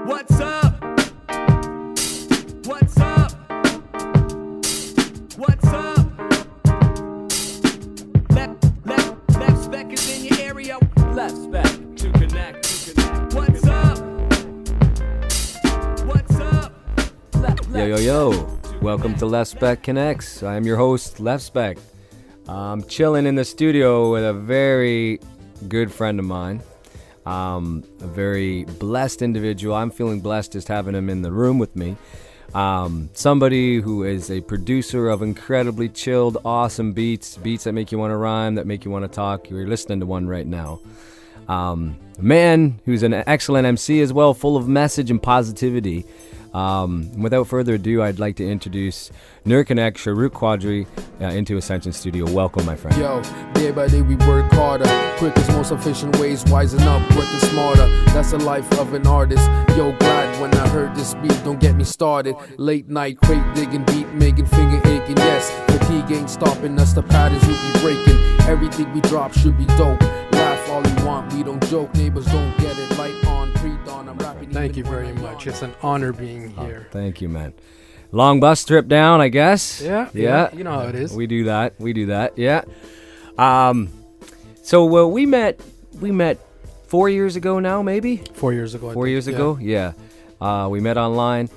What's up? What's up? What's up? Lefspek is in your area. Lefspek to connect. What's up? What's up? Yo. Welcome to Lefspek Connects. I'm your host, Lefspek. I'm chilling in the studio with a very good friend of mine. A very blessed individual. I'm feeling blessed just having him in the room with me. Somebody who is a producer of incredibly chilled, awesome beats that make you want to rhyme, that make you want to talk. You're listening to one right now. A man who's an excellent MC as well, full of message and positivity. Without further ado, I'd like to introduce Nur Konnect, Quadri, into Ascension Studio. Welcome, my friend. Yo, day by day we work harder. Quickest, most efficient ways, wisen up, working smarter. That's the life of an artist. Yo, glad when I heard this beat, don't get me started. Late night, crate digging, beat making, finger aching. Yes, fatigue ain't stopping us, the patterns will be breaking. Everything we drop should be dope. Laugh all you want, we don't joke. Neighbors don't get it. Light on, pre-dawn, I'm rapping. Thank you very much. It's an honor being here. Thank you, man. Long bus trip down, I guess. Yeah. You know how it is. We do that. Yeah. So we met 4 years ago now, maybe? 4 years ago. 4 years ago? Yeah. We met online.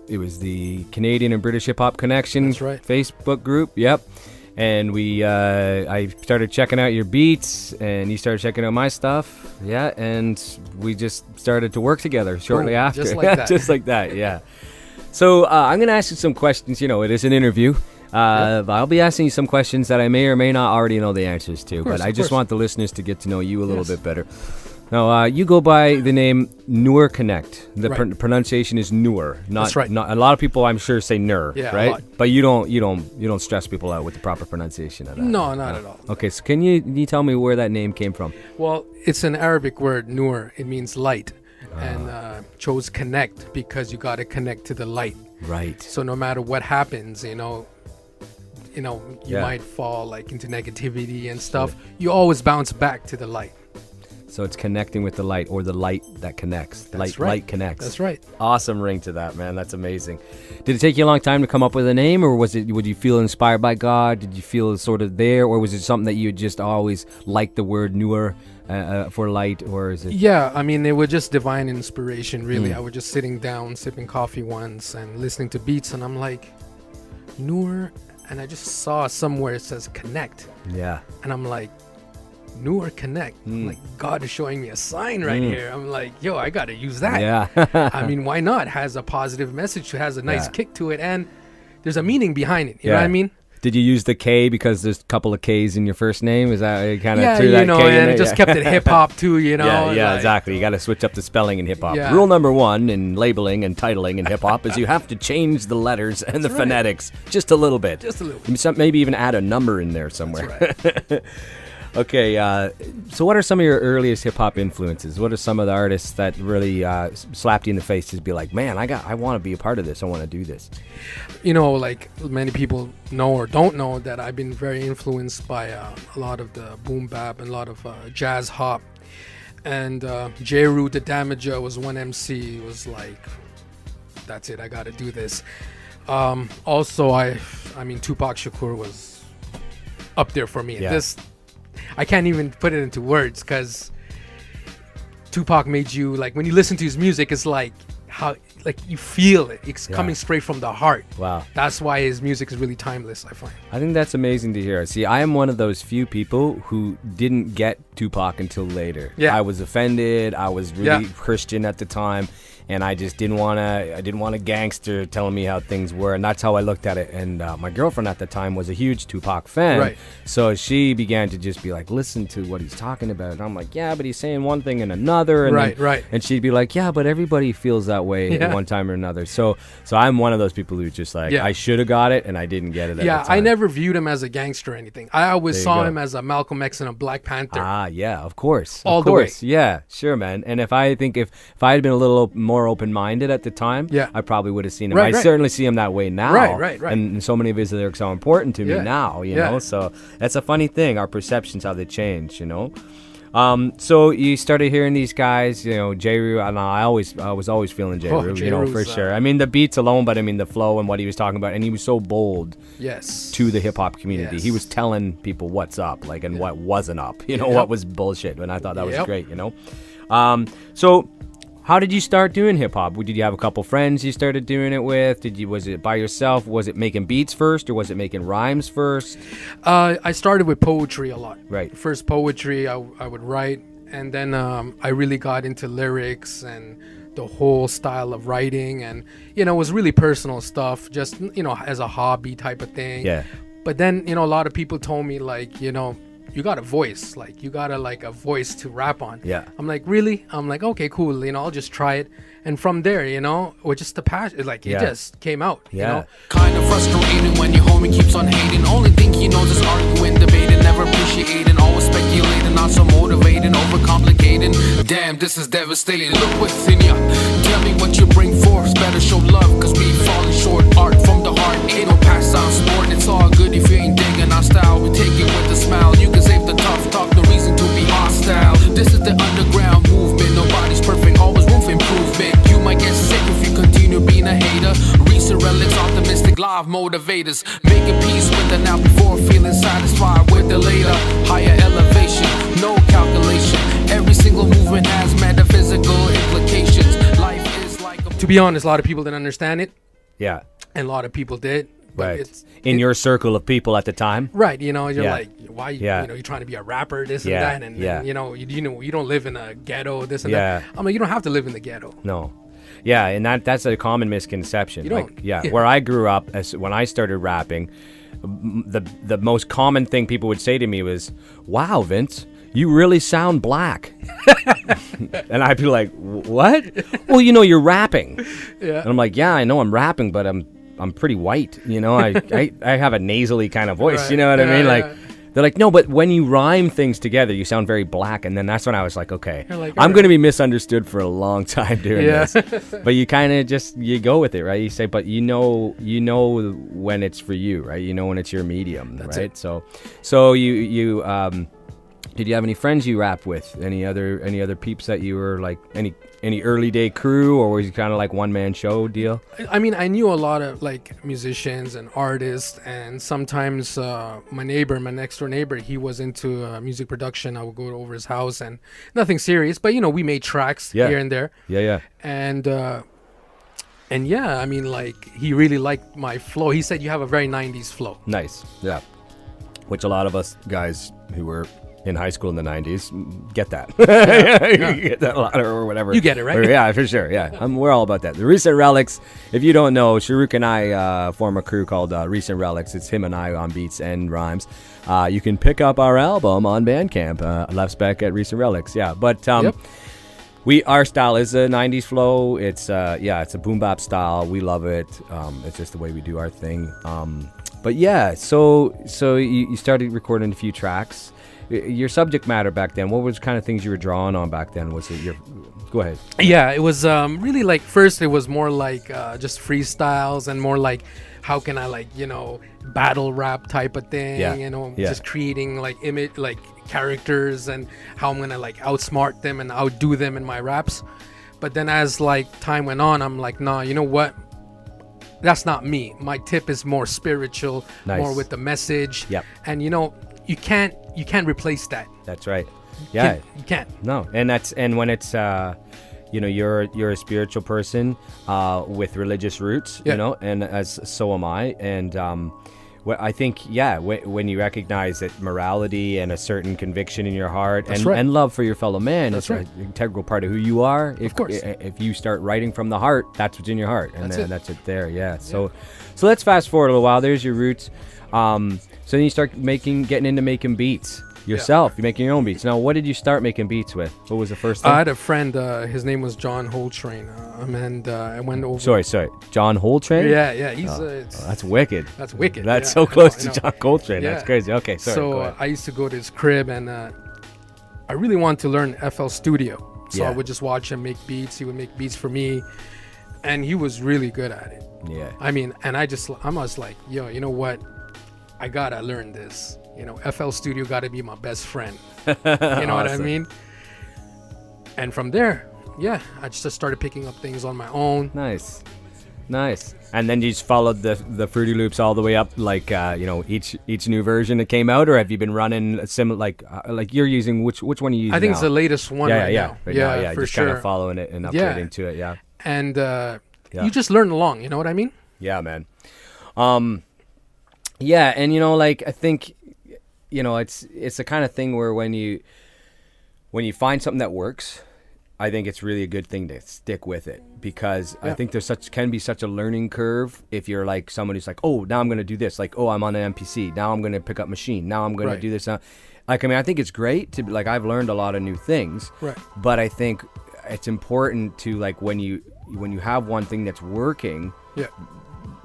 It was the Canadian and British HipHop Connection Facebook group. Yep. And I started checking out your beats, and you started checking out my stuff. Yeah, and we just started to work together shortly after. Just like that. Just like that, yeah. So I'm going to ask you some questions. You know, it is an interview. I'll be asking you some questions that I may or may not already know the answers to. But I just want the listeners to get to know you a little bit better. Now, you go by the name Nur Konnect. The pronunciation is Nur. That's right. Not, a lot of people, I'm sure, say Nur, right? But you don't stress people out with the proper pronunciation of that. No, not at all. Okay, so can you tell me where that name came from? Well, it's an Arabic word, Nur. It means light. And chose connect because you got to connect to the light. Right. So no matter what happens, you might fall like into negativity and stuff. Sure. You always bounce back to the light. So it's connecting with the light, or the light that connects. That's right. Light connects. That's right. Awesome ring to that, man. That's amazing. Did it take you a long time to come up with a name, or would you feel inspired by God? Did you feel sort of there, or was it something that you just always liked the word Nur for light, or is it? Yeah, I mean, it was just divine inspiration, really. I was just sitting down, sipping coffee once, and listening to beats, and I'm like, Nur, and I just saw somewhere it says connect. Yeah. And I'm like, Nur Konnect. Like, God is showing me a sign right here. I'm like, yo, I gotta use that. Yeah. I mean, why not? Has a positive message, has a nice kick to it, and there's a meaning behind it. You know what I mean? Did you use the K because there's a couple of K's in your first name? Is that kind of threw you that know, K in and there? it just kept it hip hop too, you know? Yeah, like, exactly. You got to switch up the spelling in hip hop. Yeah. Rule number 1 in labeling and titling in hip hop is you have to change the letters and the phonetics just a little bit. Just a little bit. Maybe even add a number in there somewhere. That's right. Okay, so what are some of your earliest hip-hop influences? What are some of the artists that really slapped you in the face to be like, man, I want to be a part of this. I want to do this. You know, like many people know or don't know that I've been very influenced by a lot of the boom bap and a lot of jazz hop. And J-Root, the Damager was one MC. Was like, that's it, I got to do this. Also, I mean, Tupac Shakur was up there for me. Yeah. I can't even put it into words because Tupac made you, like, when you listen to his music, it's like how, like, you feel it. It's coming straight from the heart. Wow. That's why his music is really timeless, I find. I think that's amazing to hear. See, I am one of those few people who didn't get Tupac until later. Yeah. I was offended. I was really Christian at the time. And I just didn't want a gangster telling me how things were, and that's how I looked at it. And my girlfriend at the time was a huge Tupac fan, right? So she began to just be like, "Listen to what he's talking about." And I'm like, "Yeah, but he's saying one thing and another." And right. And she'd be like, "Yeah, but everybody feels that way at one time or another." So I'm one of those people who just like, I should have got it, and I didn't get it. At the time. I never viewed him as a gangster or anything. I always saw him as a Malcolm X and a Black Panther. Ah, yeah, of course, all the way. Yeah, sure, man. And if I had been a little more open-minded at the time, I probably would have seen him. I certainly see him that way now. Right. And so many of his lyrics are important to me now, you know. So that's a funny thing. Our perceptions, how they change, you know. So you started hearing these guys, you know, J-Roo, and I was always feeling J-Roo, you know, for sure. I mean, the beats alone, but I mean, the flow and what he was talking about, and he was so bold Yes. to the hip-hop community. Yes. He was telling people what's up, like, and what wasn't up, you know, what was bullshit, and I thought that was great, you know. So how did you start doing hip-hop? Did you have a couple friends you started doing it with? Was it by yourself? Was it making beats first, or was it making rhymes first? I started with poetry a lot. Right. First poetry I would write, and then I really got into lyrics and the whole style of writing, and you know, it was really personal stuff, just, you know, as a hobby type of thing. Yeah. But then, you know, a lot of people told me, like, you know, you got a voice, like you got a voice to rap on. Yeah. I'm like, really? I'm like, okay, cool, you know, I'll just try it. And from there, you know, with just the passion, like, it just came out, you know. Kinda frustrating when your homie keeps on hating. Only thing he knows is arguing, debating, never appreciating, always speculating, not so motivating, overcomplicating. Damn, this is devastating. Look within ya. Tell me what you bring forth. Better show love, cause we falling short. Art from the heart, ain't no pastime sport. It's all good if you ain't digging our style. We take it with a smile. You can save the tough talk, no reason to be hostile. This is the underground movement. Nobody's perfect, always room for improvement. You might get sick if you continue being a hater. Recent relics, optimistic live motivators. Making peace with the now before feeling satisfied with the later. Higher elevation, no calculation. Every single movement has metaphysical implications. Life is like a... To be honest, a lot of people didn't understand it, Yeah. and a lot of people did. But Right. In your circle of people at the time? Right, you know, you're Yeah. like, why, Yeah. you know, you're trying to be a rapper, this Yeah, and that, and, yeah. and, you know, you don't live in a ghetto, this and Yeah. that. I'm like, you don't have to live in the ghetto. No. Yeah, and that's a common misconception. You Like, don't. yeah, Yeah. where I grew up, when I started rapping, the most common thing people would say to me was, "Wow, Vince, you really sound black." And I'd be like, "What?" "Well, you know, you're rapping." Yeah. And I'm like, "Yeah, I know I'm rapping, but I'm pretty white, you know. I have a nasally kind of voice, Right. you know what I Yeah, mean? Like, yeah. they're like, no, but when you rhyme things together, you sound very black. And then that's when I was like, okay, You're like, I'm alright. going to be misunderstood for a long time doing Yeah. this. But you kind of you go with it, right? You say, but you know when it's for you, right? You know when it's your medium, That's right? it. So you did you have any friends you rap with? Any other peeps that you were like, any early day crew, or was you kind of like one man show deal? I mean, I knew a lot of like musicians and artists, and sometimes my next door neighbor, he was into music production. I would go over his house, and nothing serious, but you know, we made tracks here and there. Yeah. And yeah, I mean, like, he really liked my flow. He said, you have a very 90s flow. Nice. Yeah. Which a lot of us guys who were in high school in the 90s get that. You get that a lot, or whatever. You get it, right? Or, yeah, for sure. Yeah. We're all about that. The Recent Relics, if you don't know, Sharuk and I form a crew called Recent Relics. It's him and I on beats and rhymes. You can pick up our album on Bandcamp, Lefspek at Recent Relics. Yeah. But our style is a 90s flow. It's it's a boom bap style. We love it. It's just the way we do our thing. But yeah, so you started recording a few tracks. Your subject matter back then, what was kind of things you were drawing on back then? Was it go ahead. Yeah, it was really like, first it was more like just freestyles, and more like, how can I, like, you know, battle rap type of thing, you know, just creating like image, like characters, and how I'm gonna like outsmart them and outdo them in my raps. But then as like time went on, I'm like, nah, you know what? That's not me. My tip is more spiritual, more with the message. Yep. And you know, you can't replace that. That's right. Yeah. You can't. No. And when it's you know, you're a spiritual person with religious roots, you know, and so am I. And I think, when you recognize that morality and a certain conviction in your heart and love for your fellow man is an integral part of who you are. Of course. If you start writing from the heart, that's what's in your heart. And that's it there. Yeah. So let's fast forward a little while. There's your roots. So then you start getting into making beats yourself. You're making your own beats. Now, what did you start making beats with? What was the first thing? I had a friend, his name was John Holtrain, and I went over. Sorry, John Holtrain? Yeah, he's. That's wicked. That's wicked. That's yeah, so close I know. to John Coltrane. Yeah. That's crazy. Okay, sorry. So go ahead. I used to go to his crib, and I really wanted to learn FL Studio. So I would just watch him make beats. He would make beats for me, and he was really good at it. Yeah. I mean, and I was like, yo, you know what? I gotta learn this. FL Studio got to be my best friend. You know what I Awesome. mean? And from there, yeah, I just started picking up things on my own. Nice. And then you just followed the Fruity Loops all the way up, like each new version that came out, or have you been running a similar like you're using which one are you using? I think now? it's the latest one yeah, right yeah, now. right now, yeah, for just sure. kind of following it and upgrading Yeah. to it, yeah. And Yeah. you just learn along. You know what I mean? Yeah, man. Yeah, and I think it's the kind of thing where when you find something that works, I think it's really a good thing to stick with it, because I think can be such a learning curve if you're like someone who's like, oh, now I'm going to do this, like, oh, I'm on an MPC, now I'm going to pick up machine, now I'm going to do this now. Like, I mean, I think it's great to like, I've learned a lot of new things, Right. but I think it's important to like when you have one thing that's working, Yeah.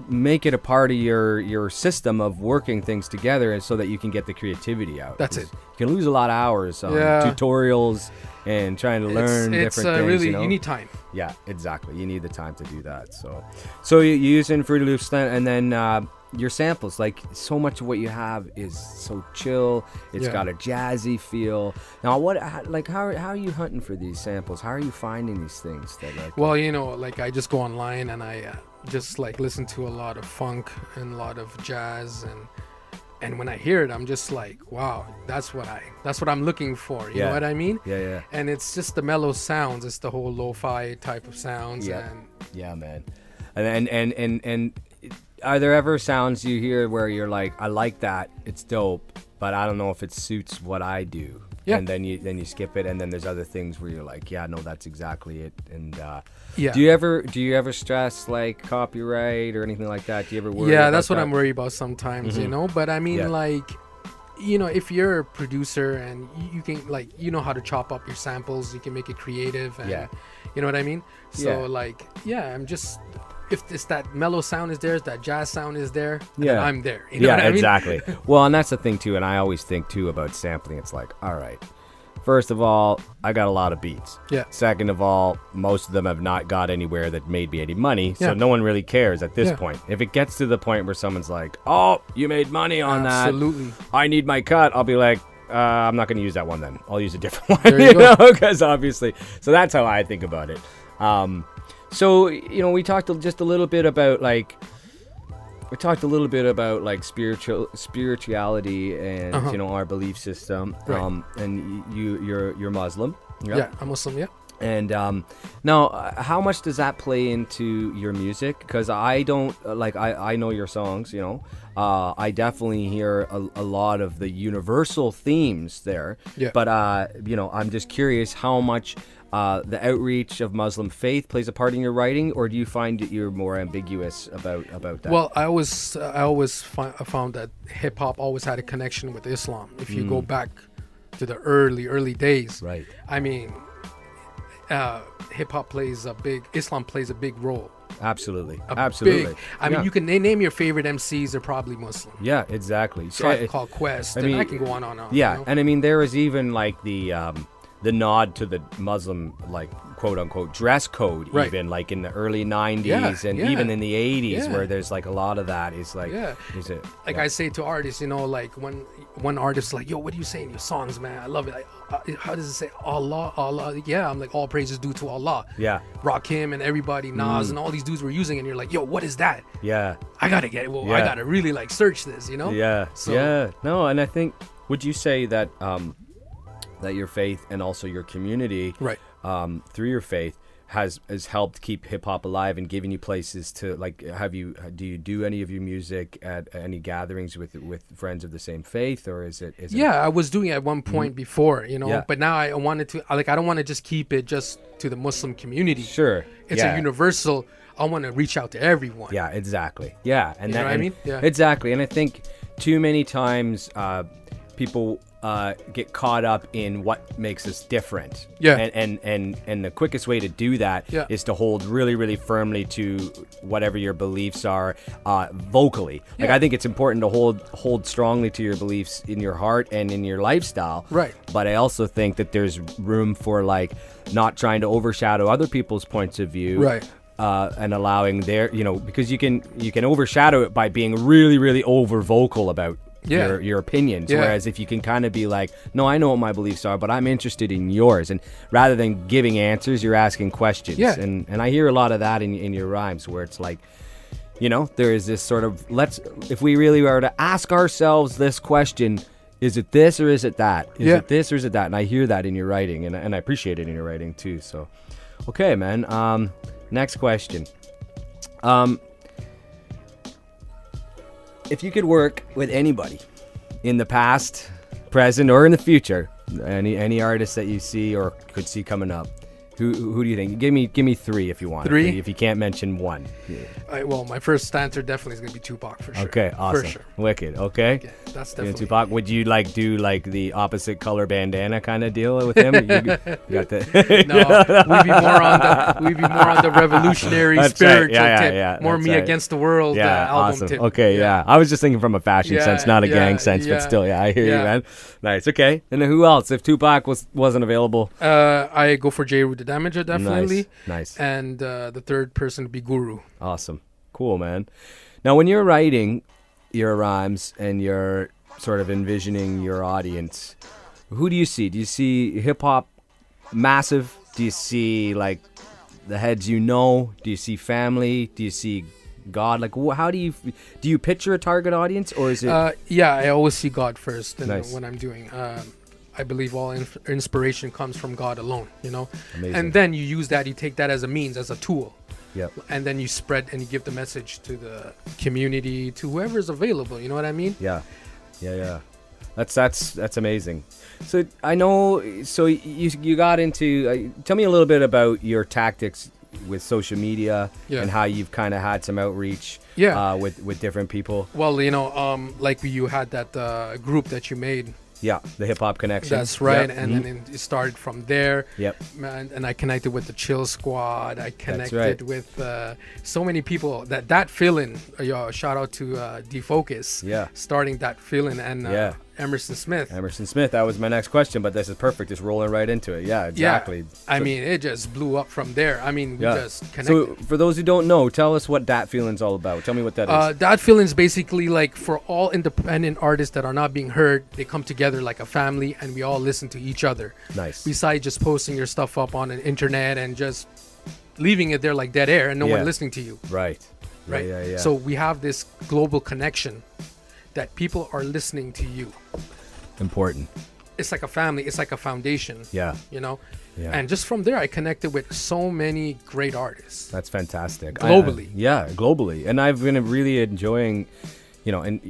make it a part of your system of working things together, and so that you can get the creativity out. That's it. You can lose a lot of hours on tutorials and trying to learn different things. Really, you need time. Yeah, exactly. You need the time to do that. So you're using Fruity Loops then, and then your samples, like so much of what you have is so chill. It's got a jazzy feel. Now, how are you hunting for these samples? How are you finding these things that like? Well, like I just go online and I just like listen to a lot of funk and a lot of jazz, and when I hear it, I'm just like, wow, that's what I'm looking for. You know what I mean? Yeah. And it's just the mellow sounds. It's the whole lo-fi type of sounds. Yeah. And Yeah, man. And are there ever sounds you hear where you're like, I like that, it's dope, but I don't know if it suits what I do? Yeah. And then you skip it, and then there's other things where you're like, yeah, no, that's exactly it. And yeah. do you ever stress like copyright or anything like that? Do you ever worry? Yeah, about that's what that? I'm worried about sometimes, But I mean, Yeah. like, if you're a producer and you can, like, how to chop up your samples, you can make it creative, and you know what I mean? So, like, I'm just, if it's that mellow sound is there, that jazz sound is there, then I'm there. You know what I mean? Exactly. Well, and that's the thing too, and I always think too about sampling. It's like, all right, first of all, I got a lot of beats. Yeah. Second of all, most of them have not got anywhere that made me any money, so Yeah. no one really cares at this Yeah. point. If it gets to the point where someone's like, oh, you made money on Absolutely. that, I need my cut, I'll be like, I'm not going to use that one then. I'll use a different one, There you go. because obviously. So that's how I think about it. So, we talked just a little bit about like spirituality and our belief system. Right. And you're Muslim. Yep. Yeah, I'm Muslim, yeah. And now, how much does that play into your music? Because I don't I know your songs. I definitely hear a lot of the universal themes there. Yeah. But I'm just curious how much the outreach of Muslim faith plays a part in your writing, or do you find that you're more ambiguous about that? Well, I always found that hip hop always had a connection with Islam. If you go back to the early days, Right. I mean, hip hop Islam plays a big role. Absolutely. Big. I mean, you can name your favorite MCs. They're probably Muslim. Yeah, exactly. Tribe Called Quest. I and mean, I can go on and on. Yeah, and I mean, there is even like the nod to the Muslim, like, quote unquote dress code, Right. even like in the early 90s and Yeah. even in the 80s, Yeah. where there's like a lot of that is like, Yeah. is it Like I say to artists, like when one artist is like, yo, what do you say in your songs, man? I love it. How does it say Allah? Yeah, I'm like, all praise is due to Allah. Yeah. Rakim and everybody, Nas and all these dudes were using it, and you're like, yo, what is that? Yeah. I gotta get it. Well, I Yeah. gotta really like search this, Yeah. So- Yeah. No, and I think, would you say that that your faith and also your community, Right. Through your faith, has helped keep hip hop alive and giving you places to like? Do you do any of your music at any gatherings with friends of the same faith, or is it? Yeah, I was doing it at one point before, Yeah. but now I wanted to, I don't want to just keep it just to the Muslim community. Sure. It's a universal. I want to reach out to everyone. Yeah, exactly. Yeah, and You know what I and- mean? Yeah. Exactly, and I think too many times people get caught up in what makes us different. Yeah. And the quickest way to do that is to hold really, really firmly to whatever your beliefs are vocally. Like, Yeah. I think it's important to hold strongly to your beliefs in your heart and in your lifestyle. Right. But I also think that there's room for like not trying to overshadow other people's points of view. Right. And allowing their, because you can overshadow it by being really, really over vocal about your opinions. Yeah. Whereas if you can kind of be like, no, I know what my beliefs are, but I'm interested in yours. And rather than giving answers, you're asking questions. Yeah. And I hear a lot of that in your rhymes, where it's like, you know, there is this sort of, if we really were to ask ourselves this question, is it this or is it that? Is it this or is it that? And I hear that in your writing, and I appreciate it in your writing too. So, okay, man. Next question. If you could work with anybody in the past, present, or in the future, any artist that you see or could see coming up, who do you think? Give me three if you want. Three? If you can't mention one. Well, my first answer definitely is gonna be Tupac for sure. Okay, awesome. For sure. Wicked. Okay. Yeah, that's Yeah, definitely. Tupac. Would you like do like the opposite color bandana kind of deal with him? You got the No, we'd be more on the revolutionary That's right. spiritual Yeah, tip. yeah, More that's me right. against the world album awesome. tip. Okay, yeah. I was just thinking from a fashion Yeah, sense, not a yeah, gang sense, yeah. but still, yeah, I hear you, Yeah. man. Nice. Okay. And then who else? If Tupac wasn't available, I go for J. Rue the Damager, definitely. Nice. And the third person would be Guru. Awesome. Cool, man. Now, when you're writing your rhymes and you're sort of envisioning your audience, who do you see? Do you see hip hop massive? Do you see like the heads you know? Do you see family? Do you see God? Like, how do you picture a target audience, or is it? Yeah, I always see God first Nice. when I'm doing. I believe all inspiration comes from God alone, you know. Amazing. And then you use that, you take that as a means, as a tool. Yep. And then you spread and you give the message to the community, to whoever's available. You know what I mean? Yeah. That's amazing. So I know. So you got into. Tell me a little bit about your tactics with social media Yeah. and how you've kind of had some outreach. Yeah. With different people. Well, you know, like you had that group that you made. Yeah, the HipHop Connection. That's right. Yep. And then it started from there. Yep. And I connected with the Chill Squad. I connected right. with so many people. That feeling. Shout out to Defocus. Yeah. Starting that feeling and Yeah. Emerson Smith. Emerson Smith. That was my next question, but this is perfect. Just rolling right into it. Yeah, exactly. Yeah. I mean, it just blew up from there. I mean, we Yeah. just connected. So for those who don't know, tell us what that feeling's all about. Tell me what that is. That feeling's basically like for all independent artists that are not being heard, they come together like a family and we all listen to each other. Nice. Besides just posting your stuff up on the internet and just leaving it there like dead air and no Yeah. one listening to you. Right. Right? Yeah. So we have this global connection that people are listening to you. Important. It's like a family. It's like a foundation. Yeah. You know? Yeah. And just from there, I connected with so many great artists. That's fantastic. Globally. Globally. And I've been really enjoying, you know, and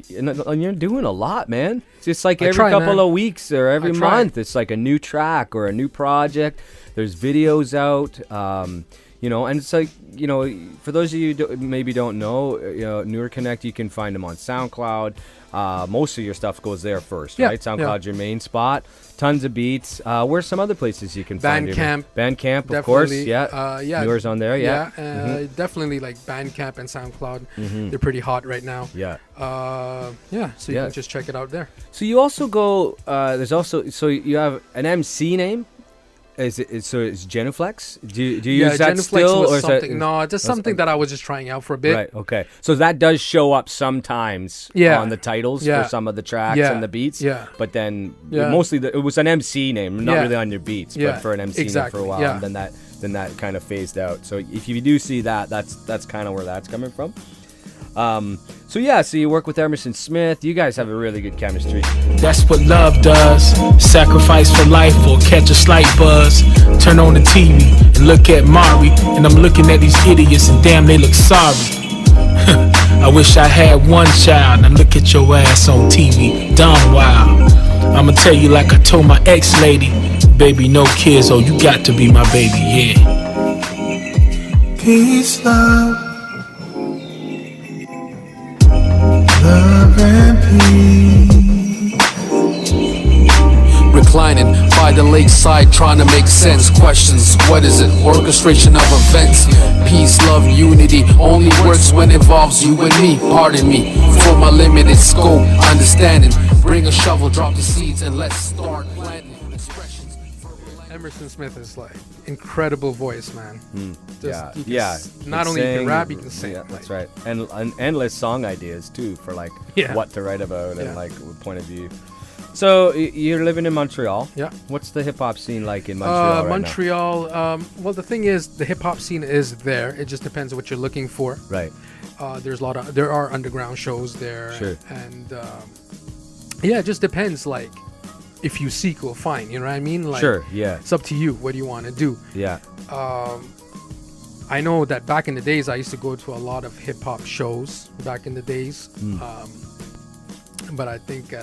you're doing a lot, man. It's just like I every try, couple man. of weeks or every I try. month, it's like a new track or a new project. There's videos out, you know, and it's like, you know, for those of you who maybe don't know, you know, Nur Konnect, you can find them on SoundCloud. Most of your stuff goes there first, Yeah, right? SoundCloud's your main spot. Tons of beats. Where's some other places you can find your Bandcamp. Bandcamp, of course. Definitely. Yeah. Yeah. Newer's on there. Yeah. Definitely like Bandcamp and SoundCloud. They're pretty hot right now. Yeah. So you Yeah. can just check it out there. So you also go. There's also you have an MC name. Is it so? It's Genuflex. Do you use that Genuflex still, was or is something. that No, just something that I was just trying out for a bit. right? Okay. So that does show up sometimes Yeah. on the titles Yeah. for some of the tracks Yeah. and the beats. Yeah. But then Yeah. mostly it was an MC name, not Yeah. really on your beats, Yeah. but for an MC Exactly. name for a while, Yeah. and then that kind of phased out. So if you do see that, that's kind of where that's coming from. So you work with Emerson Smith. You guys have a really good chemistry. That's what love does. Sacrifice for life or catch a slight buzz. Turn on the TV and look at Mari. And I'm looking at these idiots and damn, they look sorry. I wish I had one child. Now look at your ass on TV. Dumb wild. I'ma tell you like I told my ex-lady. Baby, no kids, oh, you got to be my baby, yeah. Peace, love. Love and peace. Reclining by the lakeside, trying to make sense. Questions, what is it? Orchestration of events. Peace, love, unity only works when it involves you and me. Pardon me for my limited scope, understanding. Bring a shovel, drop the seeds, and let's start planting expressions. Emerson Smith is like incredible voice, man. Yeah, You can yeah. Not only you can rap, you can sing. Yeah, that's right. And endless song ideas too for like Yeah. what to write about and Yeah. like point of view. So you're living in Montreal. Yeah. What's the hip hop scene like in Montreal right Montreal. Well, the thing is, the hip hop scene is there. It just depends on what you're looking for. now? Right. There are underground shows there. Sure. And yeah, it just depends. Like, if you seek, you'll find. You know what I mean? Like, Sure. Yeah. It's up to you. What do you want to do? Yeah. I know that back in the days, I used to go to a lot of hip hop shows back in the days. But I think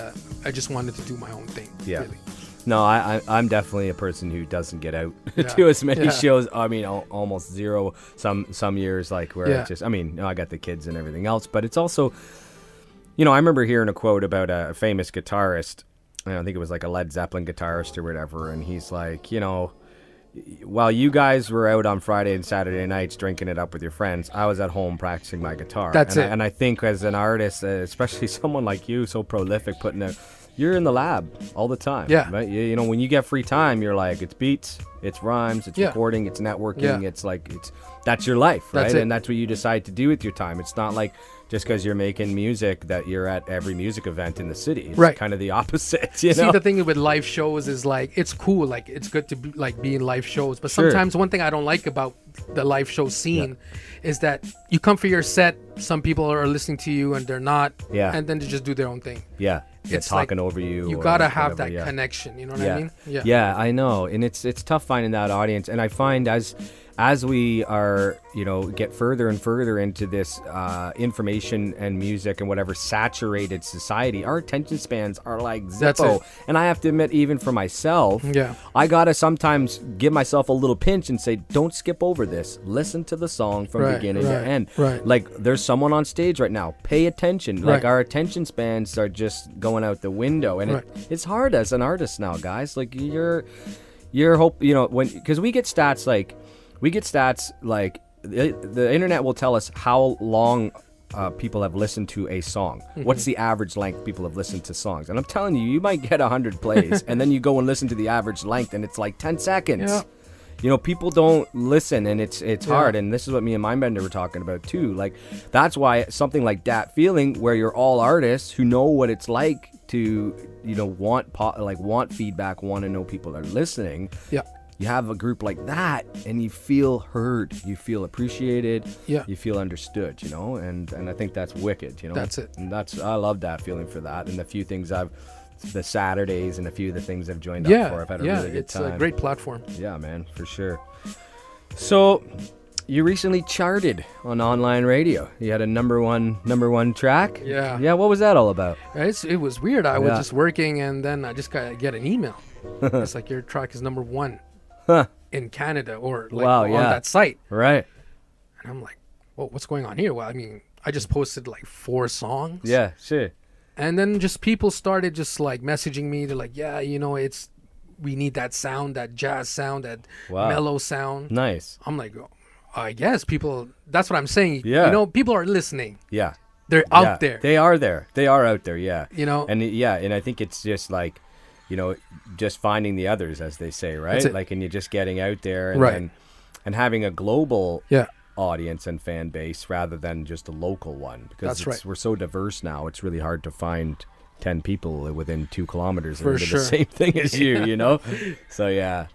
I just wanted to do my own thing. Yeah. Really. No, I'm definitely a person who doesn't get out Yeah. to as many Yeah. shows. I mean, almost zero. Some years like where Yeah. it just. I mean, I got the kids and everything else, but it's also, I remember hearing a quote about a famous guitarist. I think it was like a Led Zeppelin guitarist or whatever, and he's like, while you guys were out on Friday and Saturday nights drinking it up with your friends, I was at home practicing my guitar. That's it. And I think as an artist, especially someone like you, so prolific, putting out, you're in the lab all the time. Yeah. Right? When you get free time, you're like, it's beats, it's rhymes, it's Yeah. recording, it's networking, Yeah. it's like, that's your life, right? That's it. And that's what you decide to do with your time. It's not like just because you're making music that you're at every music event in the city. It's Right. kind of the opposite, See, the thing with live shows is like it's cool, like it's good to be in live shows. But Sure. sometimes one thing I don't like about the live show scene is that you come for your set. Some people are listening to you and they're not. Yeah. And then they just do their own thing. Yeah. It's talking like, over you. You or gotta have whatever, that yeah. connection. You know what Yeah. I mean? Yeah, I know, and it's tough finding that audience. And I find as we are, get further and further into this information and music and whatever saturated society, our attention spans are like That's Zippo. it. And I have to admit, even for myself, Yeah. I gotta sometimes give myself a little pinch and say, don't skip over this. Listen to the song from Right, beginning to right, end. right. Like there's someone on stage right now. Pay attention. Like Right. our attention spans are just going out the window, and Right. it's hard as an artist now, guys. Like you're hope because we get stats like the internet will tell us how long people have listened to a song. What's the average length people have listened to songs? And I'm telling you, you might get 100 plays, and then you go and listen to the average length, and it's like 10 seconds. Yeah. People don't listen, and it's hard. And this is what me and Mindbender were talking about too. Like that's why something like that feeling, where you're all artists who know what it's like to want feedback, want to know people are listening. Yeah. You have a group like that, and you feel heard, you feel appreciated, Yeah. you feel understood, and I think that's wicked, That's it. And I love that feeling for that, and the few things the Saturdays and a few of the things I've joined up for, I've had a really good it's time. a great platform. Yeah, man, for sure. So, you recently charted on online radio. You had a number one track. Yeah. Yeah. What was that all about? It was weird. I was Yeah. just working, and then I just get an email. It's like your track is number 1 Huh. in Canada, or like Wow, on yeah. that site. Right. And I'm like, well, what's going on here? Well, I mean, I just posted like 4 songs. Yeah. Sure. And then just people started just like messaging me. They're like, yeah, we need that sound, that jazz sound, that Wow. mellow sound. Nice. I'm like, oh, I guess people, that's what I'm saying. Yeah. People are listening. Yeah. They're Yeah. out there. They are there. They are out there. Yeah. And I think it's just like, just finding the others, as they say, right? That's it. Like, and you're just getting out there and Right. and having a global Yeah. audience and fan base rather than just a local one, because That's right. we're so diverse now. It's really hard to find 10 people within 2 kilometers that For are into sure. the same thing as you. So yeah.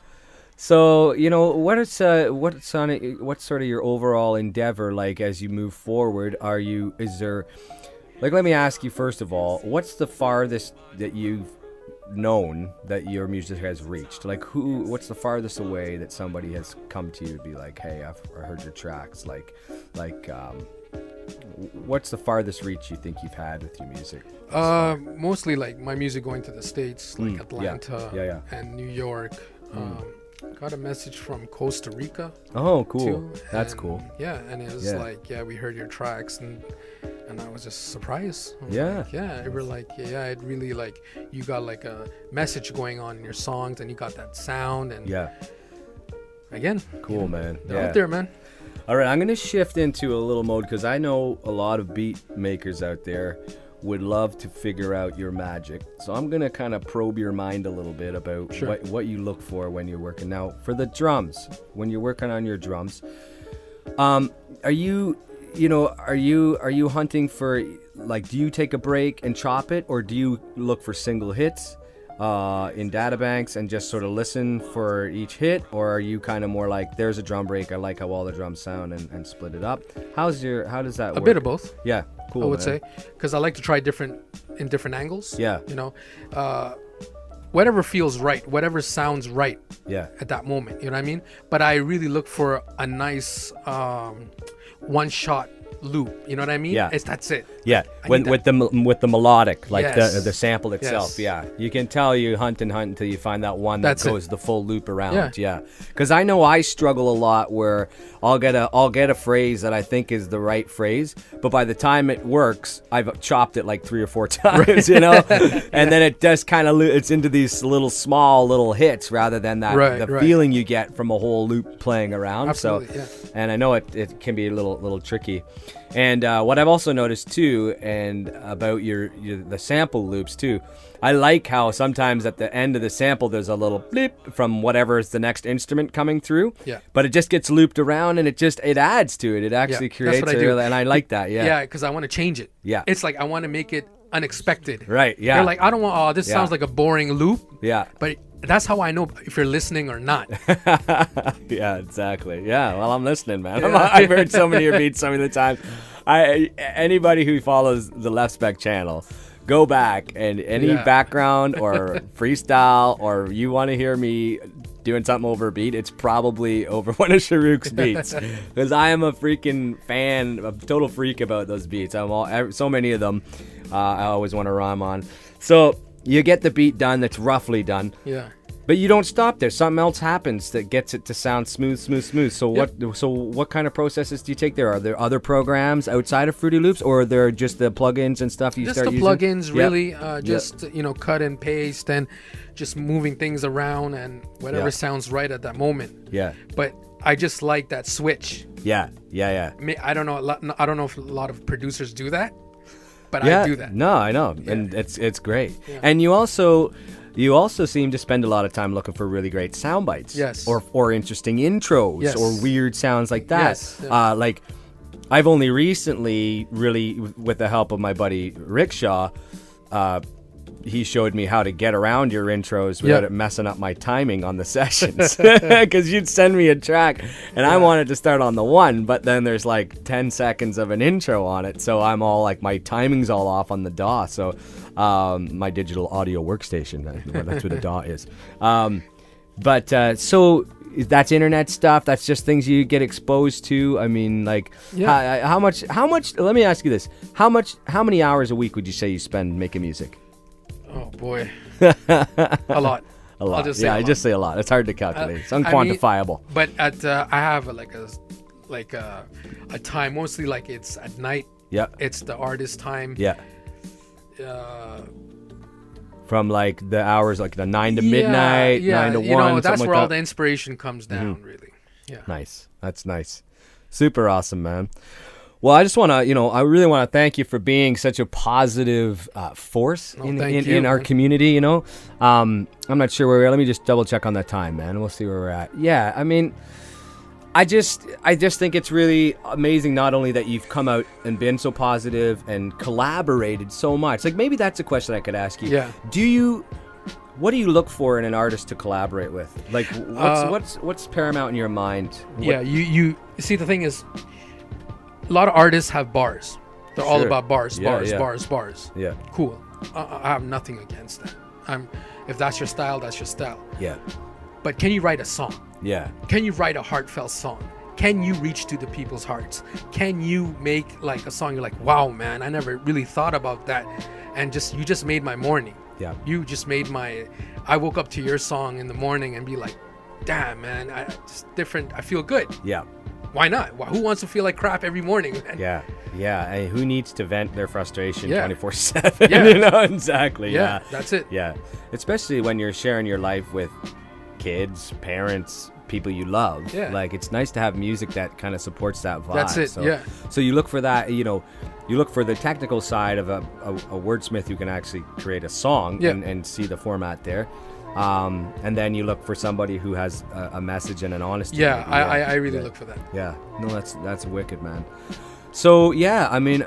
So what's sort of your overall endeavor like as you move forward? Let me ask you first of all, what's the farthest that you've known that your music has reached? Like what's the farthest away that somebody has come to you to be like, hey, I've heard your tracks? What's the farthest reach you think you've had with your music? Mostly like my music going to the States, like Atlanta Yeah. and New York. Got a message from Costa Rica. Oh, cool. too, That's and, cool. Yeah, and it was Yeah. like, we heard your tracks, and I was just surprised. I'm Yeah. like, it were like, it really like you got like a message going on in your songs, and you got that sound, and Yeah. again, Cool, man. they're Yeah. out there, man. All right, I'm going to shift into a little mode because I know a lot of beat makers out there. would love to figure out your magic. So I'm gonna kind of probe your mind a little bit about what you look for when you're working. Now, for the drums, when you're working on your drums, are you hunting for, like, do you take a break and chop it, or do you look for single hits in data banks and just sort of listen for each hit, or are you kind of more like, there's a drum break, I like how all the drums sound, and split it up? How does that work? A bit of both. Yeah, cool. I would say, because I like to try different angles. Yeah. Whatever feels right, whatever sounds right. Yeah. At that moment, you know what I mean? But I really look for a nice one shot loop, you know what I mean? Yeah. That's it. Yeah, with the melodic, like Yes. the sample itself. Yes. Yeah, you can tell you hunt until you find that one that goes the full loop around. Yeah. Because I know I struggle a lot where I'll get a phrase that I think is the right phrase, but by the time it works, I've chopped it like 3 or 4 times, you know, and then it just kind of it's into these small hits rather than that feeling you get from a whole loop playing around. Absolutely, and I know it can be a little tricky. And what I've also noticed too, and about the sample loops too, I like how sometimes at the end of the sample there's a little bleep from whatever is the next instrument coming through. Yeah. But it just gets looped around, and it adds to it. It actually creates that's what I do. and I like that. Yeah. Yeah, because I want to change it. Yeah. It's like I want to make it unexpected. Right. Yeah. You're like, I don't want. This sounds like a boring loop. Yeah. But that's how I know if you're listening or not. Yeah, exactly. Yeah, well, I'm listening, man. I've heard so many of your beats so many times. Anybody who follows the Lefspek channel, go back, and any background or freestyle, or you want to hear me doing something over a beat, it's probably over one of Sharuk's beats, because I am a freaking fan, a total freak about those beats. So many of them I always want to rhyme on. So you get the beat done, that's roughly done. Yeah. But you don't stop there. Something else happens that gets it to sound smooth. So what kind of processes do you take there? Are there other programs outside of Fruity Loops, or are there just the plugins and stuff you start using? Just the plugins, really. Just cut and paste and just moving things around and whatever sounds right at that moment. Yeah. But I just like that switch. Yeah. I don't know if a lot of producers do that, but I do that. No, I know, and it's great. Yeah. And you also seem to spend a lot of time looking for really great sound bites. Yes. Or interesting intros. Yes. Or weird sounds like that. Yes. Yeah. Like, I've only recently, really, with the help of my buddy Rickshaw, he showed me how to get around your intros without it messing up my timing on the sessions. Because you'd send me a track, and I wanted to start on the one, but then there's like 10 seconds of an intro on it, so I'm all like, my timing's all off on the DAW. So my digital audio workstation, that's what a DAW is. So that's internet stuff. That's just things you get exposed to. I mean, like, how much? Let me ask you this: how many hours a week would you say you spend making music? Oh boy, a lot. A lot. I'll just say I just say a lot. It's hard to calculate. It's unquantifiable. But I have a time, mostly like it's at night. Yeah. It's the artist time. Yeah. From like the hours, like the 9 to midnight, 9 to 1. That's like where all that. the inspiration comes down, really. Yeah. Nice. That's nice. Super awesome, man. Well, I just want to, I really want to thank you for being such a positive force in our community, I'm not sure where we are. Let me just double check on that time, man. We'll see where we're at. Yeah, I mean, I just think it's really amazing, not only that you've come out and been so positive and collaborated so much. Like, maybe that's a question I could ask you. Yeah. What do you look for in an artist to collaborate with? Like, what's paramount in your mind? You see, the thing is, a lot of artists have bars. They're all about bars. Yeah. Cool. I have nothing against that. If that's your style, that's your style. Yeah. But can you write a song? Yeah. Can you write a heartfelt song? Can you reach to the people's hearts? Can you make like a song you're like, wow, man, I never really thought about that, and you just made my morning. Yeah. You just made I woke up to your song in the morning and be like, damn, man, I feel good. Yeah. Why not? Who wants to feel like crap every morning, man? Yeah. And who needs to vent their frustration 24/7? Yeah. Exactly. Yeah. That's it. Yeah. Especially when you're sharing your life with kids, parents, people you love. Yeah. Like, it's nice to have music that kind of supports that vibe. That's it. So you look for that, you look for the technical side of a wordsmith who can actually create a song and see the format there. And then you look for somebody who has a message and an honesty. Yeah, I really look for that. Yeah, no, that's wicked, man. So yeah, I mean,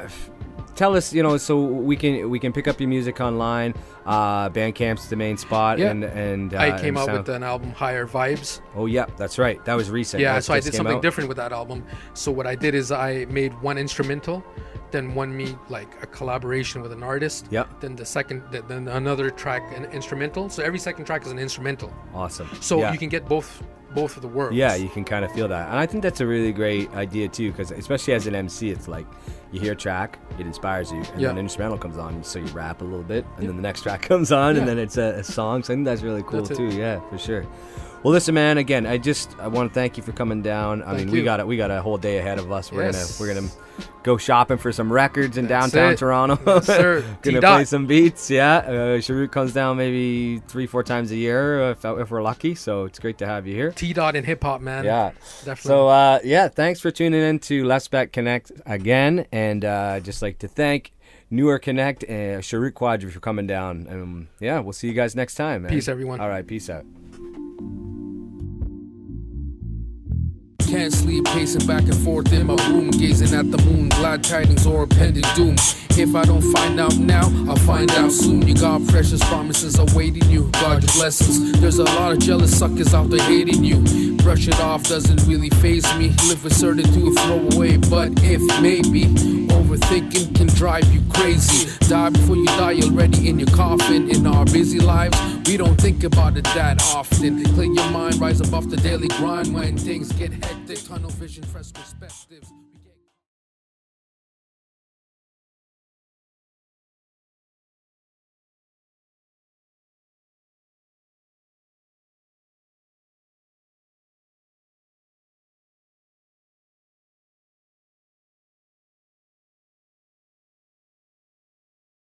tell us, so we can pick up your music online. Bandcamp's the main spot. Yeah. and I came and out with an album, Higher Vibes. Oh yeah, that's right. That was recent. Yeah, That so I just did came something out. different with that album. So what I did is I made one instrumental, then like a collaboration with an artist. Yep. Then another track, an instrumental. So every second track is an instrumental. Awesome. So Yeah. you can get both of the worlds. Yeah, you can kind of feel that. And I think that's a really great idea too, because especially as an MC, it's like you hear a track, it inspires you, and then an instrumental comes on, so you rap a little bit, and then the next track comes on, and then it's a song. So I think that's really cool too. Yeah, for sure. Well, listen, man. Again, I want to thank you for coming down. I mean, we got a whole day ahead of us. We're gonna go shopping for for records in downtown Toronto. Yes, sir. Gonna play some beats. Yeah, Sharuk comes down maybe 3-4 times a year if we're lucky. So it's great to have you here. T-Dot in hip hop, man. Yeah, Definitely. So thanks for tuning in to Lefspek Connect again, and just like to thank Nur Konnect and Sharuk Quadri for coming down. We'll see you guys next time, man. Peace, everyone. All right, peace out. Can't sleep, pacing back and forth in my room, gazing at the moon, glad tidings or impending doom. If I don't find out now, I'll find out soon. You got precious promises awaiting you, God your blessings. There's a lot of jealous suckers out there hating you. Brush it off, doesn't really faze me. Live with certitude, throw away, but if maybe overthinking can drive you crazy. Die before you die, already in your coffin. In our busy lives, we don't think about it that often. Clear your mind, rise above the daily grind. When things get hectic, tunnel vision, fresh perspectives.